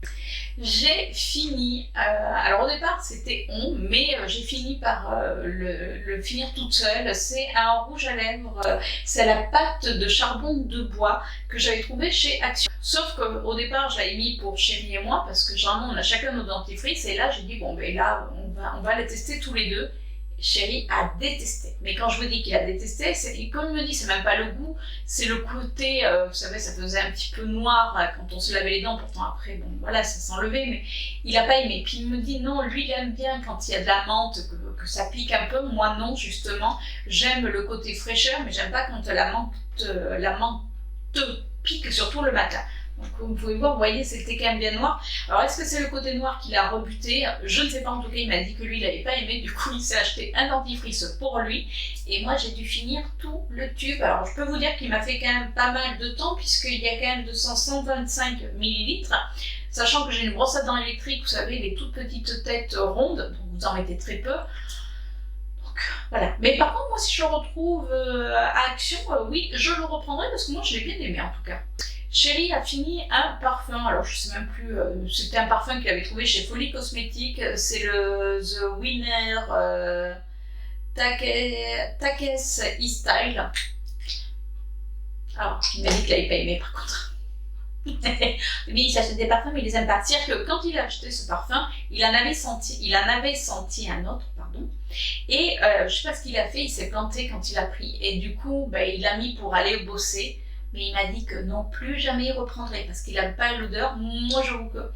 J'ai fini, alors au départ c'était on, mais j'ai fini par le finir toute seule. C'est un rouge à lèvres, c'est la pâte de charbon de bois que j'avais trouvé chez Action. Sauf qu'au départ je l'avais mis pour Chérie et moi parce que généralement on a chacun nos dentifrices et là j'ai dit bon ben là on va les tester tous les deux. Chérie a détesté. Mais quand je vous dis qu'il a détesté, c'est comme il me dit, c'est même pas le goût, c'est le côté, vous savez, ça faisait un petit peu noir quand on se lavait les dents, pourtant après, bon voilà, ça s'enlevait, mais il a pas aimé. Puis il me dit non, lui il aime bien quand il y a de la menthe, que ça pique un peu, moi non, justement, j'aime le côté fraîcheur, mais j'aime pas quand la menthe pique, surtout le matin. Donc comme vous pouvez voir, vous voyez, c'était quand même bien noir. Alors est-ce que c'est le côté noir qui l'a rebuté? Je ne sais pas, en tout cas il m'a dit que lui il n'avait pas aimé, du coup il s'est acheté un dentifrice pour lui. Et moi j'ai dû finir tout le tube. Alors je peux vous dire qu'il m'a fait quand même pas mal de temps, puisqu'il y a quand même 125 ml. Sachant que j'ai une brosse à dents électrique, vous savez, les toutes petites têtes rondes, donc vous en mettez très peu. Donc voilà. Mais par contre, moi si je le retrouve à Action, oui, je le reprendrai parce que moi je l'ai bien aimé en tout cas. Chérie a fini un parfum, alors je sais même plus, c'était un parfum qu'il avait trouvé chez Folie Cosmétique, c'est le The Winner Takes E-Style. Alors, il m'a dit qu'il n'avait pas aimé par contre. Mais il s'achète des parfums, mais il les aime pas. C'est-à-dire que quand il a acheté ce parfum, il en avait senti un autre, pardon. Et je sais pas ce qu'il a fait, il s'est planté quand il a pris. Et du coup, il l'a mis pour aller bosser. Mais il m'a dit que non, plus jamais il reprendrait parce qu'il n'aime pas l'odeur. Moi, j'avoue que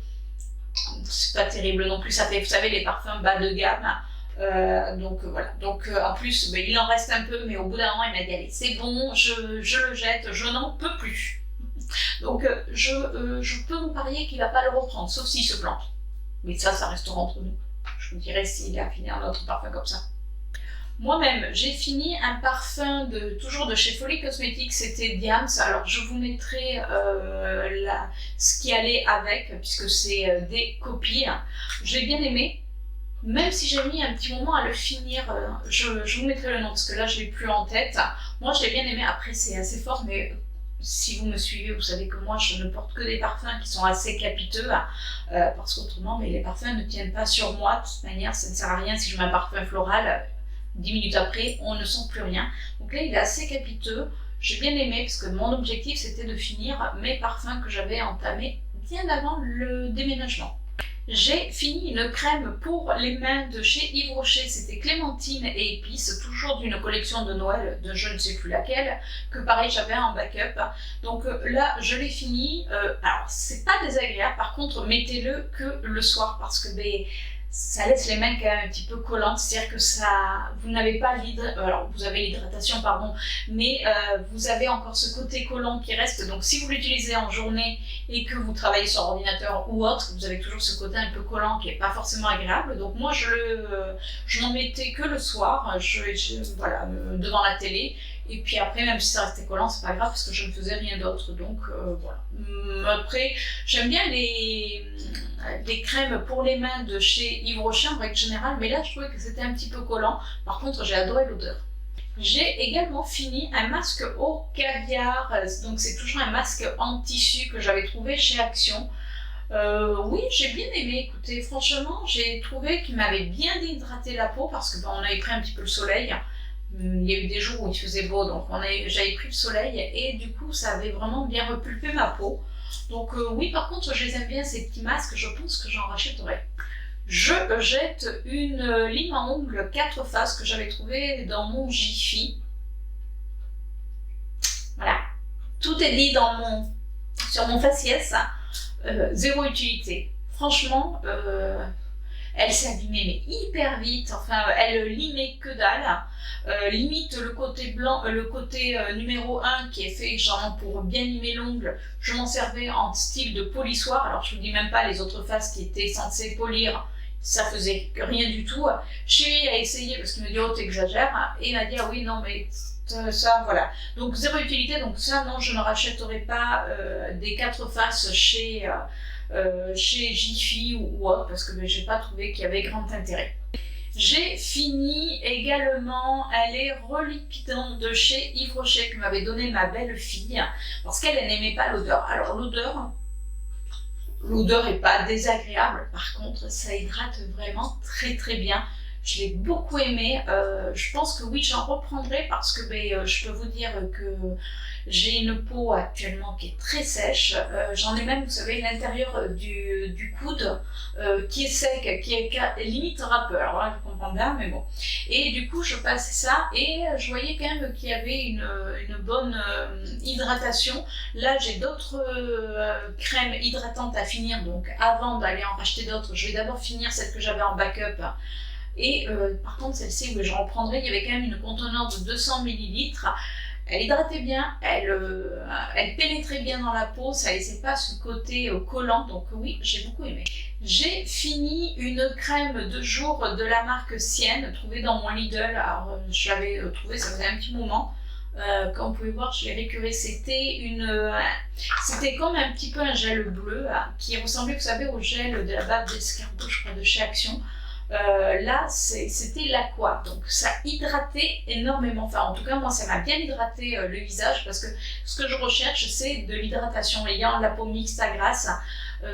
c'est pas terrible non plus. Ça fait, vous savez, les parfums bas de gamme. Donc voilà. Donc en plus, il en reste un peu, mais au bout d'un moment, il m'a dit allez, c'est bon, je le jette, je n'en peux plus. Donc je peux vous parier qu'il va pas le reprendre, sauf s'il se plante. Mais ça restera entre nous. Je vous dirai s'il a fini un autre parfum comme ça. Moi-même, j'ai fini un parfum toujours de chez Folie Cosmétique, c'était Diams. Alors je vous mettrai ce qui allait avec, puisque c'est des copies. J'ai bien aimé, même si j'ai mis un petit moment à le finir. Je vous mettrai le nom, parce que là je l'ai plus en tête. Moi je l'ai bien aimé, après c'est assez fort, mais si vous me suivez, vous savez que moi je ne porte que des parfums qui sont assez capiteux, parce qu'autrement les parfums ne tiennent pas sur moi. De toute manière, ça ne sert à rien si je mets un parfum floral. 10 minutes après, on ne sent plus rien. Donc là, il est assez capiteux. J'ai bien aimé parce que mon objectif, c'était de finir mes parfums que j'avais entamés bien avant le déménagement. J'ai fini une crème pour les mains de chez Yves Rocher. C'était clémentine et épices, toujours d'une collection de Noël, de je ne sais plus laquelle, que pareil, j'avais en backup. Donc là, je l'ai fini. Alors, c'est pas désagréable. Par contre, mettez-le que le soir parce que ça laisse les mains quand même un petit peu collantes, c'est-à-dire que vous n'avez pas alors vous avez l'hydratation, pardon, mais vous avez encore ce côté collant qui reste. Donc si vous l'utilisez en journée et que vous travaillez sur ordinateur ou autre, vous avez toujours ce côté un peu collant qui n'est pas forcément agréable. Donc moi je n'en mettais que le soir, voilà, devant la télé. Et puis après, même si ça restait collant, c'est pas grave parce que je ne faisais rien d'autre. Donc voilà. Après, j'aime bien les crèmes pour les mains de chez Yves Rocher en règle générale, mais là je trouvais que c'était un petit peu collant. Par contre, j'ai adoré l'odeur. J'ai également fini un masque au caviar. Donc c'est toujours un masque en tissu que j'avais trouvé chez Action. Oui, j'ai bien aimé. Écoutez, franchement, j'ai trouvé qu'il m'avait bien hydraté la peau parce que on avait pris un petit peu le soleil. Il y a eu des jours où il faisait beau, donc j'avais pris le soleil et du coup ça avait vraiment bien repulpé ma peau. Donc oui, par contre je les aime bien ces petits masques, je pense que j'en rachèterai. Je jette une lime à ongles 4 faces que j'avais trouvée dans mon Jiffy. Voilà, tout est dit sur mon faciès, zéro utilité. Franchement, elle s'est abîmée mais hyper vite, enfin elle limait que dalle. Limite le côté blanc, le côté numéro 1 qui est fait genre pour bien limer l'ongle, je m'en servais en style de polissoir. Alors je vous dis même pas les autres faces qui étaient censées polir, ça faisait rien du tout. Chérie a essayé parce qu'il me dit oh t'exagères, et il m'a dit ah oui non mais ça voilà. Donc zéro utilité, donc ça non, je ne rachèterai pas des 4 faces chez Jiffy ou autre parce que j'ai pas trouvé qu'il y avait grand intérêt. J'ai fini également un lait relipidant de chez Yves Rocher que m'avait donné ma belle-fille parce qu'elle n'aimait pas l'odeur. Alors l'odeur est pas désagréable, par contre ça hydrate vraiment très très bien. Je l'ai beaucoup aimé, je pense que oui j'en reprendrai parce que je peux vous dire que j'ai une peau actuellement qui est très sèche, j'en ai même, vous savez, l'intérieur du coude qui est sec, qui est limite râpeux, alors là je comprends bien, mais bon. Et du coup je passais ça et je voyais quand même qu'il y avait une bonne hydratation. Là j'ai d'autres crèmes hydratantes à finir, donc avant d'aller en racheter d'autres, je vais d'abord finir celle que j'avais en backup. Et par contre celle-ci, oui, j'en reprendrai, il y avait quand même une contenance de 200 ml. Elle hydratait bien, elle pénétrait bien dans la peau, ça laissait pas ce côté collant, donc oui, j'ai beaucoup aimé. J'ai fini une crème de jour de la marque Sienne, trouvée dans mon Lidl. Alors je l'avais trouvée, ça faisait un petit moment. Comme vous pouvez voir, je l'ai récuré. C'était comme un petit peu un gel bleu qui ressemblait, vous savez, au gel de la bave d'escargot, je crois, de chez Action. Là c'était l'Aqua, donc ça hydratait énormément, enfin en tout cas moi ça m'a bien hydraté le visage parce que ce que je recherche c'est de l'hydratation. Ayant la peau mixte à grasse,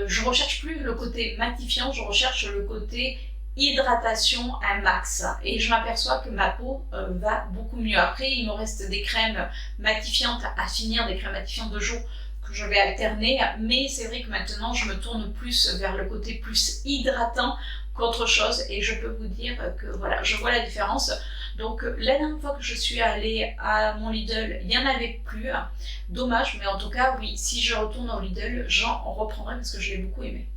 je recherche plus le côté matifiant, je recherche le côté hydratation à max et je m'aperçois que ma peau va beaucoup mieux. Après il me reste des crèmes matifiantes à finir, des crèmes matifiantes de jour que je vais alterner, mais c'est vrai que maintenant je me tourne plus vers le côté plus hydratant qu'autre chose et je peux vous dire que voilà, je vois la différence. Donc la dernière fois que je suis allée à mon Lidl, il n'y en avait plus, dommage, mais en tout cas oui, si je retourne au Lidl, j'en reprendrai parce que je l'ai beaucoup aimé.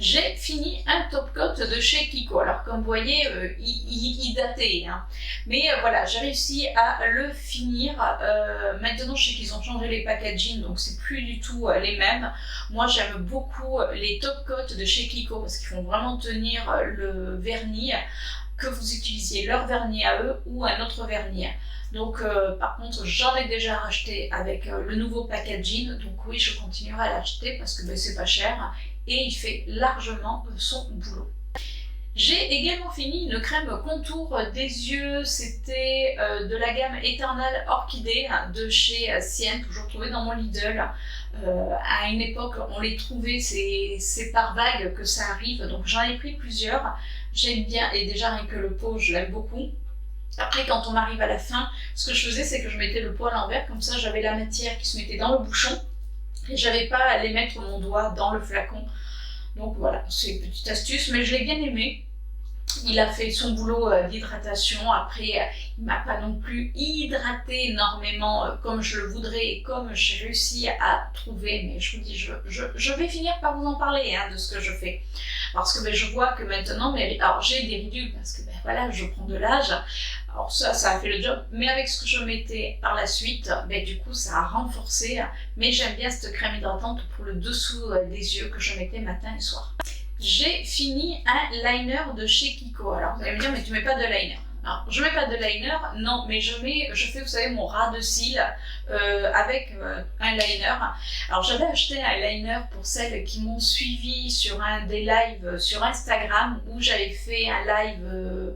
J'ai fini un top coat de chez Kiko. Alors comme vous voyez, il datait, hein. Mais voilà, j'ai réussi à le finir. Maintenant je sais qu'ils ont changé les packaging, donc c'est plus du tout les mêmes. Moi j'aime beaucoup les top coats de chez Kiko parce qu'ils font vraiment tenir le vernis, que vous utilisiez leur vernis à eux ou un autre vernis. Donc par contre j'en ai déjà racheté avec le nouveau packaging, donc oui je continuerai à l'acheter parce que c'est pas cher et il fait largement son boulot. J'ai également fini une crème contour des yeux, c'était de la gamme Eternal Orchidée de chez Sienne, toujours trouvée dans mon Lidl. À une époque on les trouvait, c'est par vague que ça arrive, donc j'en ai pris plusieurs, j'aime bien et déjà rien que le pot je l'aime beaucoup. Après quand on arrive à la fin, ce que je faisais c'est que je mettais le pot à l'envers, comme ça j'avais la matière qui se mettait dans le bouchon et j'avais pas à aller mettre mon doigt dans le flacon. Donc voilà, c'est une petite astuce, mais je l'ai bien aimé. Il a fait son boulot d'hydratation. Après, il m'a pas non plus hydraté énormément comme je le voudrais et comme j'ai réussi à trouver. Mais je vous dis, je vais finir par vous en parler de ce que je fais. Parce que je vois que maintenant, alors j'ai des ridules parce que voilà, je prends de l'âge. Alors ça a fait le job. Mais avec ce que je mettais par la suite, du coup, ça a renforcé. Mais j'aime bien cette crème hydratante pour le dessous des yeux que je mettais matin et soir. J'ai fini un liner de chez Kiko. Alors vous allez me dire, mais tu mets pas de liner. Alors, je mets pas de liner, non, mais je fais, vous savez, mon ras de cils avec un liner. Alors j'avais acheté un liner pour celles qui m'ont suivi sur un des lives sur Instagram où j'avais fait un live,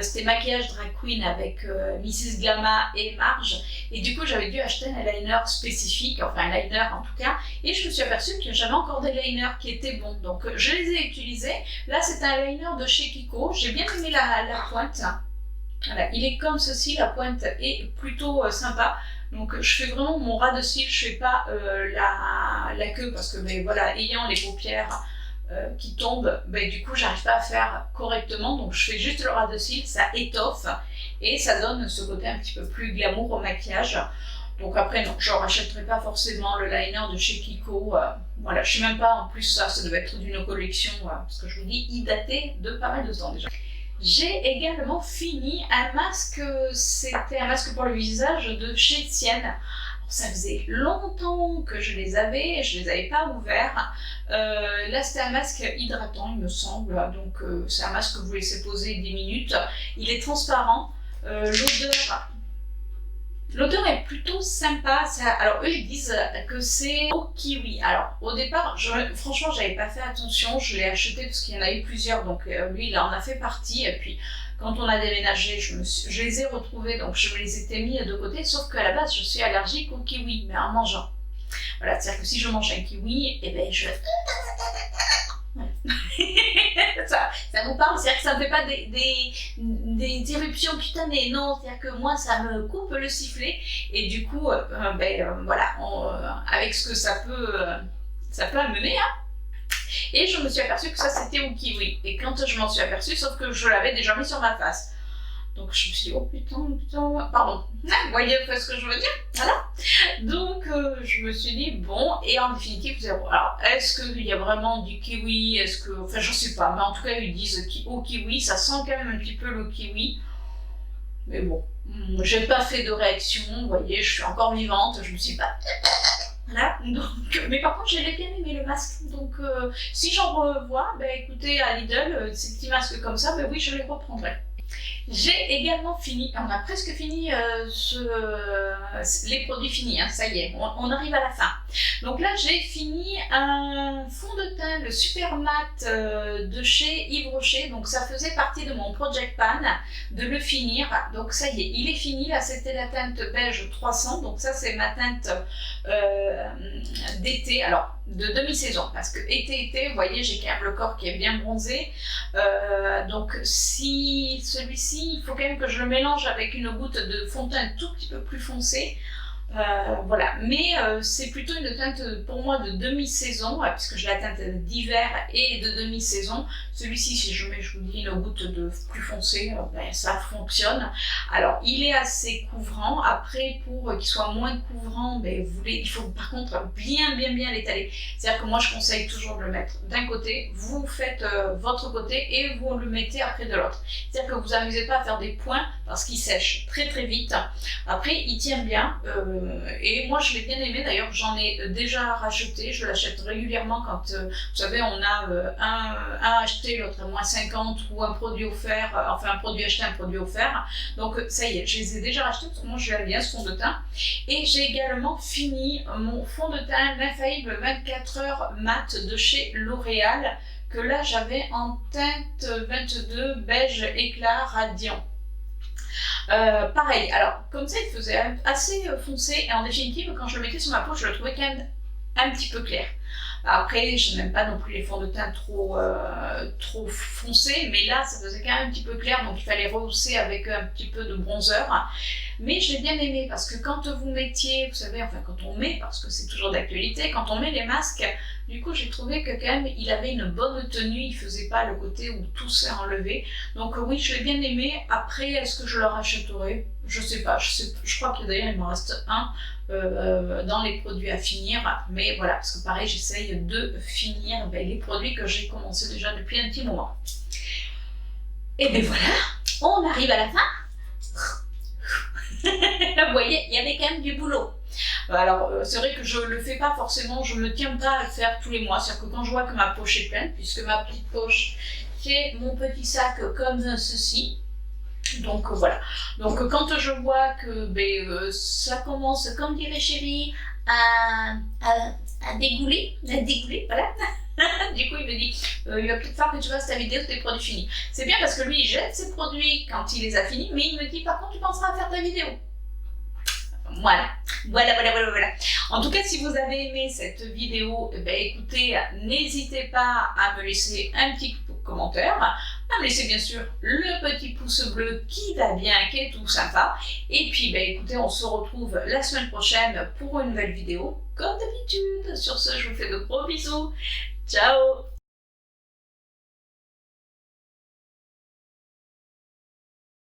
c'était maquillage drag queen avec Mrs Glama et Marge. Et du coup j'avais dû acheter un liner spécifique, enfin un liner en tout cas, et je me suis aperçue que j'avais encore des liners qui étaient bons. Donc je les ai utilisés. Là c'est un liner de chez Kiko, j'ai bien aimé la pointe. Voilà, il est comme ceci, la pointe est plutôt sympa. Donc je fais vraiment mon ras de cils, je fais pas la queue parce que voilà, ayant les paupières qui tombent, du coup j'arrive pas à faire correctement. Donc je fais juste le ras de cils, ça étoffe et ça donne ce côté un petit peu plus glamour au maquillage. Donc après non, je rachèterai pas forcément le liner de chez Kiko. Voilà, je sais même pas, en plus ça devait être d'une collection, parce que je vous dis, il datait de pas mal de temps déjà. J'ai également fini un masque, c'était un masque pour le visage de chez Sienne. Ça faisait longtemps que je les avais pas ouverts. Là c'était un masque hydratant il me semble, donc c'est un masque que vous laissez poser 10 minutes. Il est transparent, l'odeur est plutôt sympa. Alors eux ils disent que c'est au kiwi. Alors au départ, franchement j'avais pas fait attention, je l'ai acheté parce qu'il y en a eu plusieurs, donc lui il en a fait partie. Et puis quand on a déménagé, je les ai retrouvés, donc je me les étais mis de côté. Sauf qu'à la base je suis allergique au kiwi, mais en mangeant. Voilà, c'est-à-dire que si je mange un kiwi, je ça vous parle, c'est-à-dire que ça ne fait pas des éruptions cutanées, non, c'est-à-dire que moi ça me coupe le sifflet et du coup, voilà, avec ce que ça peut amener, et je me suis aperçue que ça c'était au kiwi, et quand je m'en suis aperçue, sauf que je l'avais déjà mis sur ma face. Donc je me suis dit, oh putain, pardon, vous voyez ce que je veux dire, voilà. Donc je me suis dit, bon, et en définitive, alors est-ce qu'il y a vraiment du kiwi, enfin je sais pas, mais en tout cas ils disent au kiwi, ça sent quand même un petit peu le kiwi, mais bon, j'ai pas fait de réaction, vous voyez, je suis encore vivante, je me suis pas... Voilà, donc, mais par contre j'ai bien aimé le masque, donc si j'en revois, écoutez, à Lidl, ces petits masques comme ça, oui, je les reprendrai. J'ai également fini, on a presque fini les produits finis, ça y est, on arrive à la fin. Donc là j'ai fini un fond de teint, le Super Matte de chez Yves Rocher, donc ça faisait partie de mon Project Pan de le finir, donc ça y est, il est fini. Là c'était la teinte beige 300, donc ça c'est ma teinte d'été, alors de demi-saison, parce que été, vous voyez, j'ai quand même le corps qui est bien bronzé, donc si celui-ci, il faut quand même que je le mélange avec une goutte de fond de teint tout petit peu plus foncé. Voilà, mais c'est plutôt une teinte pour moi de demi-saison, puisque j'ai la teinte d'hiver et de demi-saison. Celui-ci, si je mets, je vous dis, une goutte de plus foncé, ça fonctionne. Alors, il est assez couvrant. Après, pour qu'il soit moins couvrant, il faut par contre bien l'étaler. C'est-à-dire que moi, je conseille toujours de le mettre d'un côté, vous faites votre côté et vous le mettez après de l'autre. C'est-à-dire que vous vous amusez pas à faire des points parce qu'il sèche très vite. Après, il tient bien. Et moi je l'ai bien aimé, d'ailleurs j'en ai déjà racheté, je l'achète régulièrement quand vous savez on a un acheté, l'autre à moins 50 ou un produit offert, enfin un produit acheté, un produit offert. Donc ça y est, je les ai déjà rachetés parce que moi j'aime bien ce fond de teint. Et j'ai également fini mon fond de teint l'infaillible 24 heures mat de chez L'Oréal, que là j'avais en teinte 22 beige éclat radiant. Pareil, alors comme ça il faisait assez foncé, et en définitive quand je le mettais sur ma peau je le trouvais quand même un petit peu clair. Après je n'aime pas non plus les fonds de teint trop foncés, mais là ça faisait quand même un petit peu clair, donc il fallait rehausser avec un petit peu de bronzer. mais je l'ai bien aimé parce que quand vous mettiez, vous savez, enfin quand on met, parce que c'est toujours d'actualité, quand on met les masques, du coup j'ai trouvé que quand même il avait une bonne tenue, il faisait pas le côté où tout s'est enlevé. Donc oui, je l'ai bien aimé. Après, est-ce que je le rachèterai? Je sais pas, je crois que d'ailleurs il m'en reste un dans les produits à finir, mais voilà, parce que pareil, j'essaye de finir les produits que j'ai commencé déjà depuis un petit moment. Et bien voilà, on arrive à la fin. Vous voyez, il y avait quand même du boulot. Alors, c'est vrai que je le fais pas forcément, je me tiens pas à le faire tous les mois. C'est-à-dire que quand je vois que ma poche est pleine, puisque ma petite poche, c'est mon petit sac comme ceci. Donc voilà. Donc quand je vois que ça commence, comme dirait Chéri, à dégouler, voilà. Du coup, il me dit, il va peut-être falloir que tu fasses ta vidéo de tes produits finis. C'est bien parce que lui, il jette ses produits quand il les a finis, mais il me dit, par contre, tu penseras à faire ta vidéo. Voilà. En tout cas, si vous avez aimé cette vidéo, écoutez, n'hésitez pas à me laisser un petit commentaire, à me laisser bien sûr le petit pouce bleu qui va bien, qui est tout sympa. Et puis, écoutez, on se retrouve la semaine prochaine pour une nouvelle vidéo, comme d'habitude. Sur ce, je vous fais de gros bisous. Ciao!